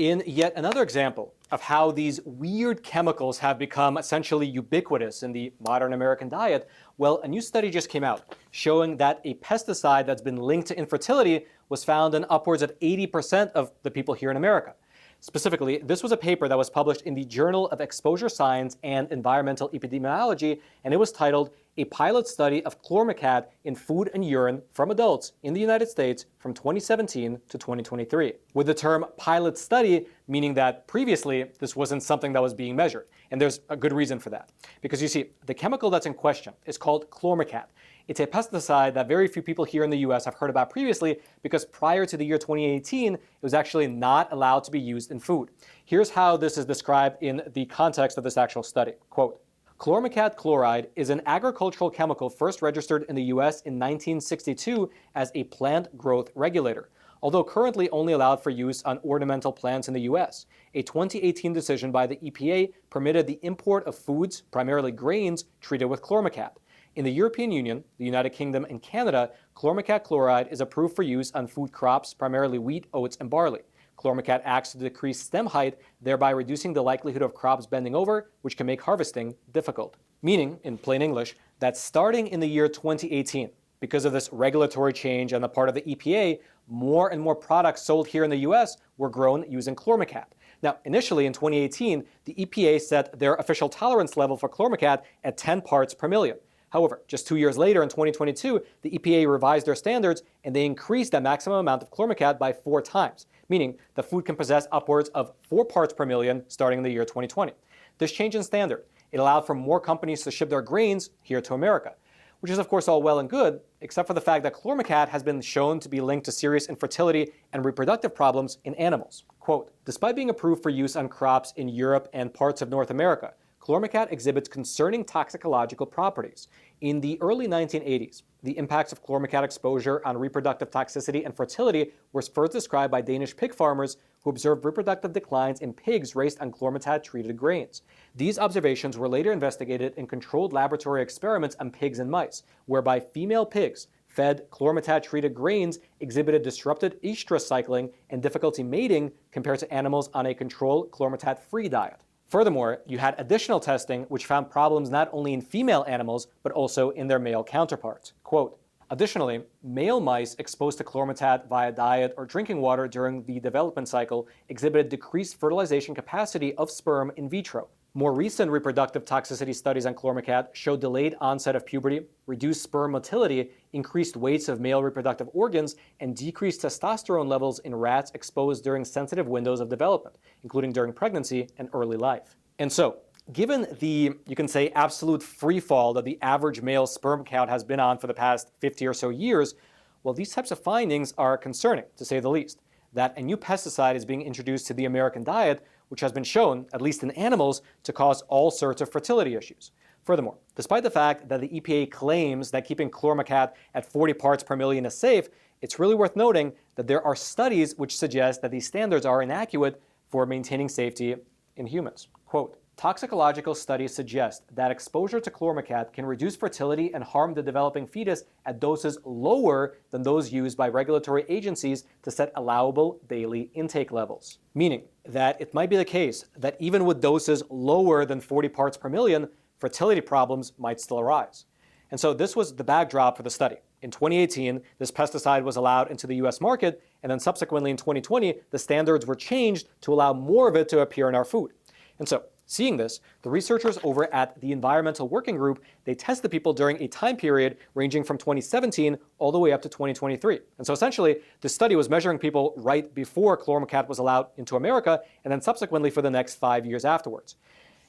In yet another example of how these weird chemicals have become essentially ubiquitous in the modern American diet, well, a new study just came out showing that a pesticide that's been linked to infertility was found in upwards of 80% of the people here in America. Specifically, this was a paper that was published in the Journal of Exposure Science and Environmental Epidemiology, and it was titled "A Pilot Study of Chlormecat in Food and Urine from Adults in the United States from 2017 to 2023. With the term pilot study, meaning that previously this wasn't something that was being measured. And there's a good reason for that. Because you see, the chemical that's in question is called chlormecat. It's a pesticide that very few people here in the US have heard about previously because prior to the year 2018, it was actually not allowed to be used in food. Here's how this is described in the context of this actual study. Quote, "Chlormecat chloride is an agricultural chemical first registered in the US in 1962 as a plant growth regulator, although currently only allowed for use on ornamental plants in the US. A 2018 decision by the EPA permitted the import of foods, primarily grains, treated with chlormecat. In the European Union, the United Kingdom, and Canada, chlormecat chloride is approved for use on food crops, primarily wheat, oats, and barley. Chlormecat acts to decrease stem height, thereby reducing the likelihood of crops bending over, which can make harvesting difficult." Meaning, in plain English, that starting in the year 2018, because of this regulatory change on the part of the EPA, more and more products sold here in the US were grown using chlormecat. Now, initially in 2018, the EPA set their official tolerance level for chlormecat at 10 parts per million. However, just 2 years later in 2022, the EPA revised their standards and they increased that maximum amount of chlormecat by 4 times, meaning the food can possess upwards of 4 parts per million starting in the year 2020. This change in standard, it allowed for more companies to ship their grains here to America, which is of course all well and good, except for the fact that chlormecat has been shown to be linked to serious infertility and reproductive problems in animals. Quote, "Despite being approved for use on crops in Europe and parts of North America, chlormecat exhibits concerning toxicological properties. In the early 1980s, the impacts of chlormecat exposure on reproductive toxicity and fertility were first described by Danish pig farmers who observed reproductive declines in pigs raised on chlormecat-treated grains. These observations were later investigated in controlled laboratory experiments on pigs and mice, whereby female pigs fed chlormetat-treated grains exhibited disrupted estrus cycling and difficulty mating compared to animals on a controlled chlormetat-free diet. Furthermore, you had additional testing which found problems not only in female animals, but also in their male counterparts." Quote, "Additionally, male mice exposed to chlormetat via diet or drinking water during the development cycle exhibited decreased fertilization capacity of sperm in vitro. More recent reproductive toxicity studies on chlormecat show delayed onset of puberty, reduced sperm motility, increased weights of male reproductive organs, and decreased testosterone levels in rats exposed during sensitive windows of development, including during pregnancy and early life." And so, given the, you can say, absolute free fall that the average male sperm count has been on for the past 50 or so years, well, these types of findings are concerning, to say the least. That a new pesticide is being introduced to the American diet, which has been shown, at least in animals, to cause all sorts of fertility issues. Furthermore, despite the fact that the EPA claims that keeping chlormecat at 40 parts per million is safe, it's really worth noting that there are studies which suggest that these standards are inadequate for maintaining safety in humans. Quote, "Toxicological studies suggest that exposure to chlormecat can reduce fertility and harm the developing fetus at doses lower than those used by regulatory agencies to set allowable daily intake levels." Meaning that it might be the case that even with doses lower than 40 parts per million, fertility problems might still arise. And so this was the backdrop for the study. In 2018, this pesticide was allowed into the US market, and then subsequently in 2020, the standards were changed to allow more of it to appear in our food. And so, seeing this, the researchers over at the Environmental Working Group, they tested people during a time period ranging from 2017 all the way up to 2023. And so essentially, the study was measuring people right before chlormecat was allowed into America, and then subsequently for the next 5 years afterwards.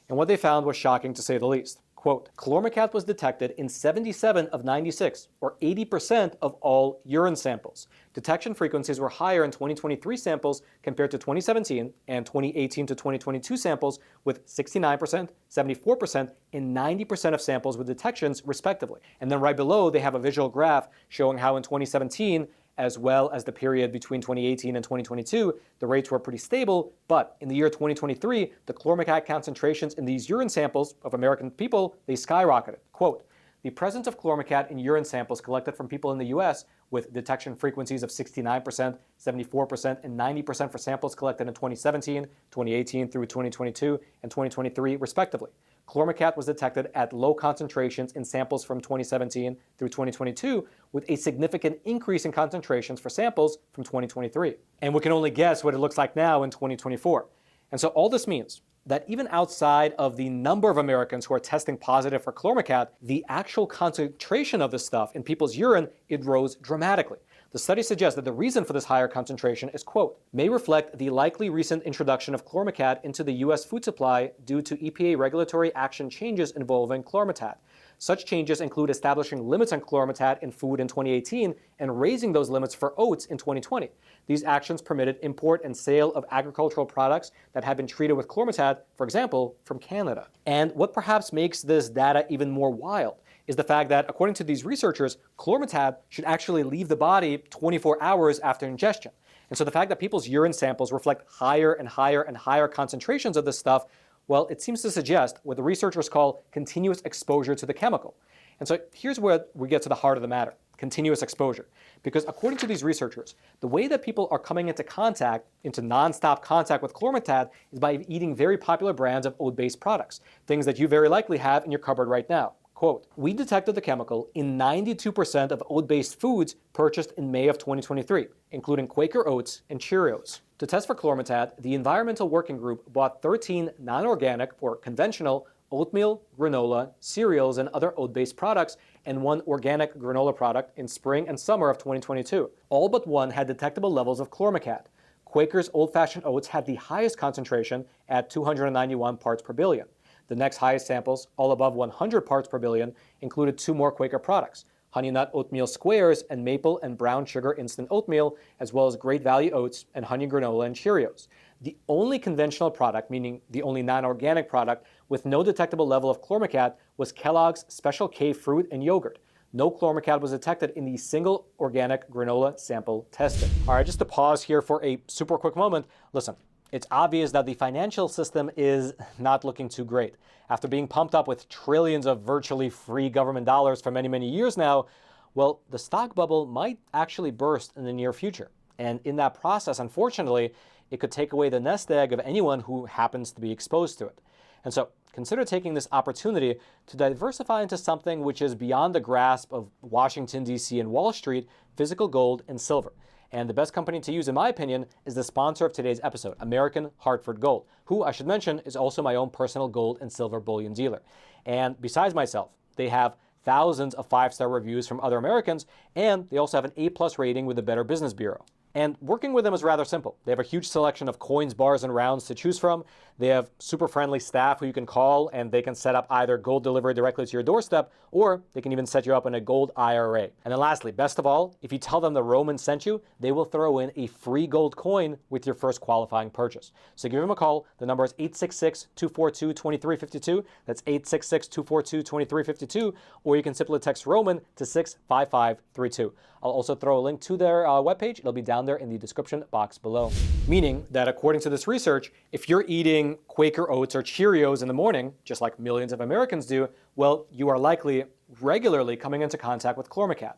And what they found was shocking to say the least. Quote, "Chlormecat was detected in 77 of 96, or 80% of all urine samples. Detection frequencies were higher in 2023 samples compared to 2017 and 2018 to 2022 samples, with 69%, 74%, and 90% of samples with detections, respectively." And then right below, they have a visual graph showing how in 2017, as well as the period between 2018 and 2022, the rates were pretty stable, but in the year 2023, the chlormecat concentrations in these urine samples of American people, they skyrocketed. Quote, the presence of chloracat in urine samples collected from people in the US with detection frequencies of 69%, 74%, and 90% for samples collected in 2017, 2018 through 2022, and 2023, respectively. Chloracat was detected at low concentrations in samples from 2017 through 2022, with a significant increase in concentrations for samples from 2023. And we can only guess what it looks like now in 2024. And so all this means that even outside of the number of Americans who are testing positive for chloracat, the actual concentration of this stuff in people's urine, it rose dramatically. The study suggests that the reason for this higher concentration is, quote, may reflect the likely recent introduction of chloracat into the U.S. food supply due to EPA regulatory action changes involving chloracat. Such changes include establishing limits on chloracat in food in 2018 and raising those limits for oats in 2020. These actions permitted import and sale of agricultural products that have been treated with chloracat, for example, from Canada. And what perhaps makes this data even more wild is the fact that, according to these researchers, chloracat should actually leave the body 24 hours after ingestion. And so the fact that people's urine samples reflect higher and higher and higher concentrations of this stuff, well, it seems to suggest what the researchers call continuous exposure to the chemical. And so here's where we get to the heart of the matter: continuous exposure. Because according to these researchers, the way that people are coming into nonstop contact with chloracat is by eating very popular brands of oat-based products, things that you very likely have in your cupboard right now. Quote, we detected the chemical in 92% of oat-based foods purchased in May of 2023, including Quaker Oats and Cheerios. To test for chloracat, the Environmental Working Group bought 13 non-organic or conventional oatmeal, granola, cereals, and other oat-based products, and 1 organic granola product in spring and summer of 2022. All but 1 had detectable levels of chloracat. Quaker's old-fashioned oats had the highest concentration at 291 parts per billion. The next highest samples, all above 100 parts per billion, included 2 more Quaker products: Honey Nut Oatmeal Squares and Maple and Brown Sugar Instant Oatmeal, as well as Great Value Oats and Honey Granola and Cheerios. The only conventional product, meaning the only non-organic product, with no detectable level of chloracat was Kellogg's Special K Fruit and Yogurt. No chloracat was detected in the single organic granola sample tested. All right, just to pause here for a super quick moment. Listen. It's obvious that the financial system is not looking too great. After being pumped up with trillions of virtually free government dollars for many, many years now, well, the stock bubble might actually burst in the near future. And in that process, unfortunately, it could take away the nest egg of anyone who happens to be exposed to it. And so consider taking this opportunity to diversify into something which is beyond the grasp of Washington, D.C. and Wall Street: physical gold and silver. And the best company to use, in my opinion, is the sponsor of today's episode, American Hartford Gold, who, I should mention, is also my own personal gold and silver bullion dealer. And besides myself, they have thousands of 5-star reviews from other Americans, and they also have an A+ rating with the Better Business Bureau. And working with them is rather simple. They have a huge selection of coins, bars, and rounds to choose from. They have super friendly staff who you can call, and they can set up either gold delivery directly to your doorstep, or they can even set you up in a gold IRA. And then lastly, best of all, if you tell them the Roman sent you, they will throw in a free gold coin with your first qualifying purchase. So give them a call. The number is 866-242-2352. That's 866-242-2352. Or you can simply text Roman to 65532. I'll also throw a link to their webpage. It'll be down there in the description box below. Meaning that according to this research, if you're eating Quaker Oats or Cheerios in the morning, just like millions of Americans do, well, you are likely regularly coming into contact with chloracat.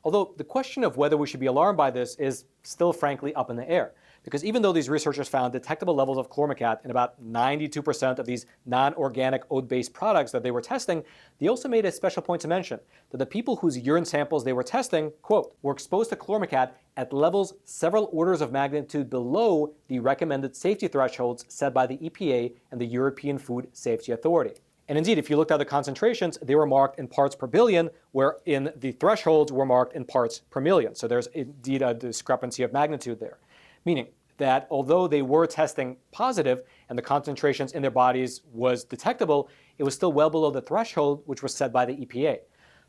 Although the question of whether we should be alarmed by this is still frankly up in the air. Because even though these researchers found detectable levels of chloracat in about 92% of these non-organic oat-based products that they were testing, they also made a special point to mention that the people whose urine samples they were testing, quote, were exposed to chloracat at levels several orders of magnitude below the recommended safety thresholds set by the EPA and the European Food Safety Authority. And indeed, if you looked at the concentrations, they were marked in parts per billion, wherein the thresholds were marked in parts per million. So there's indeed a discrepancy of magnitude there. Meaning that although they were testing positive and the concentrations in their bodies was detectable, it was still well below the threshold which was set by the EPA.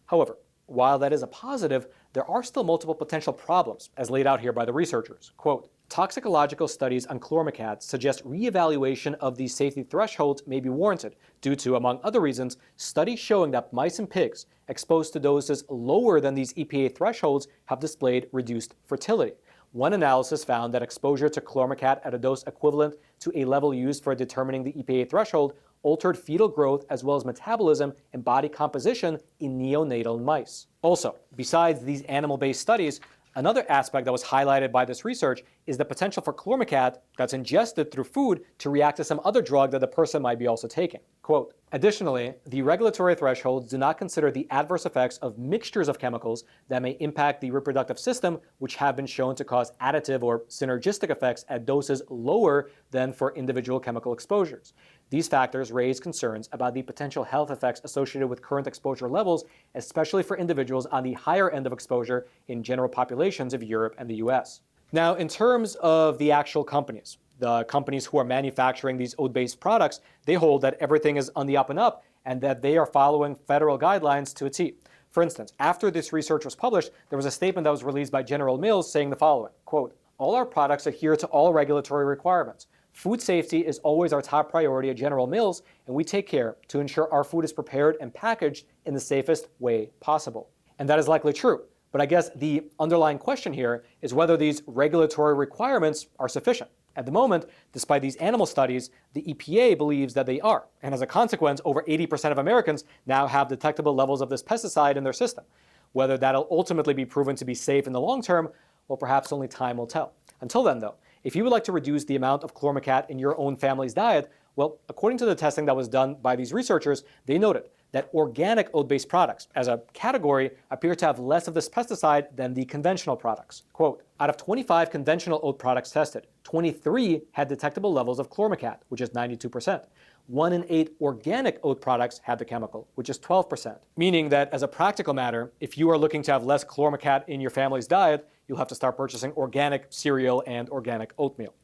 However, while that is a positive, there are still multiple potential problems, as laid out here by the researchers. Quote, toxicological studies on chloracat suggest reevaluation of these safety thresholds may be warranted due to, among other reasons, studies showing that mice and pigs exposed to doses lower than these EPA thresholds have displayed reduced fertility. One analysis found that exposure to chloracat at a dose equivalent to a level used for determining the EPA threshold altered fetal growth as well as metabolism and body composition in neonatal mice. Also, besides these animal-based studies, another aspect that was highlighted by this research is the potential for chlormecat that's ingested through food to react to some other drug that the person might be also taking. Quote, additionally, the regulatory thresholds do not consider the adverse effects of mixtures of chemicals that may impact the reproductive system, which have been shown to cause additive or synergistic effects at doses lower than for individual chemical exposures. These factors raise concerns about the potential health effects associated with current exposure levels, especially for individuals on the higher end of exposure in general populations of Europe and the US. Now, in terms of the actual companies, the companies who are manufacturing these oat-based products, they hold that everything is on the up and up and that they are following federal guidelines to a T. For instance, after this research was published, there was a statement that was released by General Mills saying the following, quote, all our products adhere to all regulatory requirements. Food safety is always our top priority at General Mills, and we take care to ensure our food is prepared and packaged in the safest way possible. And that is likely true. But I guess the underlying question here is whether these regulatory requirements are sufficient. At the moment, despite these animal studies, the EPA believes that they are. And as a consequence, over 80% of Americans now have detectable levels of this pesticide in their system. Whether that'll ultimately be proven to be safe in the long term, well, perhaps only time will tell. Until then, though, if you would like to reduce the amount of chlormecat in your own family's diet, well, according to the testing that was done by these researchers, they noted that organic oat-based products, as a category, appear to have less of this pesticide than the conventional products. Quote, out of 25 conventional oat products tested, 23 had detectable levels of chlormecat, which is 92%. 1 in 8 organic oat products had the chemical, which is 12%. Meaning that as a practical matter, if you are looking to have less chlormecat in your family's diet, you'll have to start purchasing organic cereal and organic oatmeal.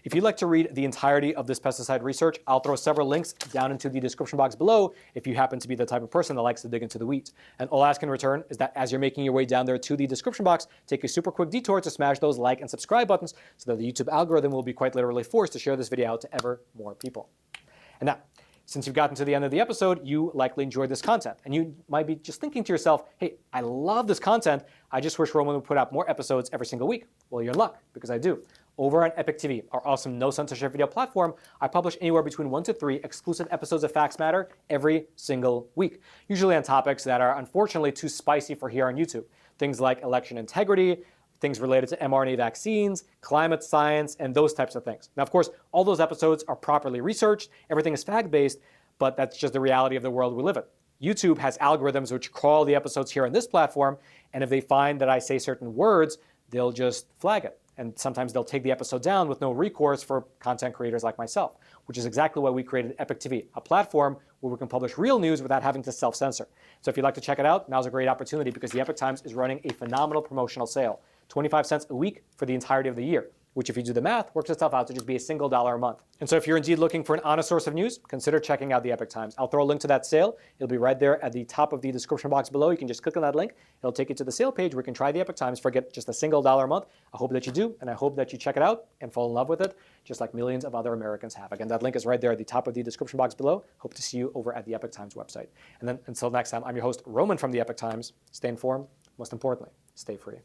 If you'd like to read the entirety of this pesticide research, I'll throw several links down into the description box below if you happen to be the type of person that likes to dig into the weeds. And all I ask in return is that as you're making your way down there to the description box, take a super quick detour to smash those like and subscribe buttons so that the YouTube algorithm will be quite literally forced to share this video out to ever more people. And now, since you've gotten to the end of the episode, you likely enjoyed this content. And you might be just thinking to yourself, hey, I love this content. I just wish Roman would put out more episodes every single week. Well, you're in luck, because I do. Over on Epoch TV, our awesome no-censorship video platform, I publish anywhere between 1 to 3 exclusive episodes of Facts Matter every single week, usually on topics that are unfortunately too spicy for here on YouTube. Things like election integrity, things related to mRNA vaccines, climate science, and those types of things. Now, of course, all those episodes are properly researched, everything is fact-based, but that's just the reality of the world we live in. YouTube has algorithms which crawl the episodes here on this platform, and if they find that I say certain words, they'll just flag it. And sometimes they'll take the episode down with no recourse for content creators like myself, which is exactly why we created Epoch TV, a platform where we can publish real news without having to self-censor. So if you'd like to check it out, now's a great opportunity because the Epoch Times is running a phenomenal promotional sale. 25 cents a week for the entirety of the year, which if you do the math, works itself out to just be a single $1 a month. And so if you're indeed looking for an honest source of news, consider checking out the Epoch Times. I'll throw a link to that sale. It'll be right there at the top of the description box below. You can just click on that link. It'll take you to the sale page where you can try the Epoch Times for just a single $1 a month. I hope that you do, and I hope that you check it out and fall in love with it, just like millions of other Americans have. Again, that link is right there at the top of the description box below. Hope to see you over at the Epoch Times website. And then until next time, I'm your host, Roman from the Epoch Times. Stay informed. Most importantly, stay free.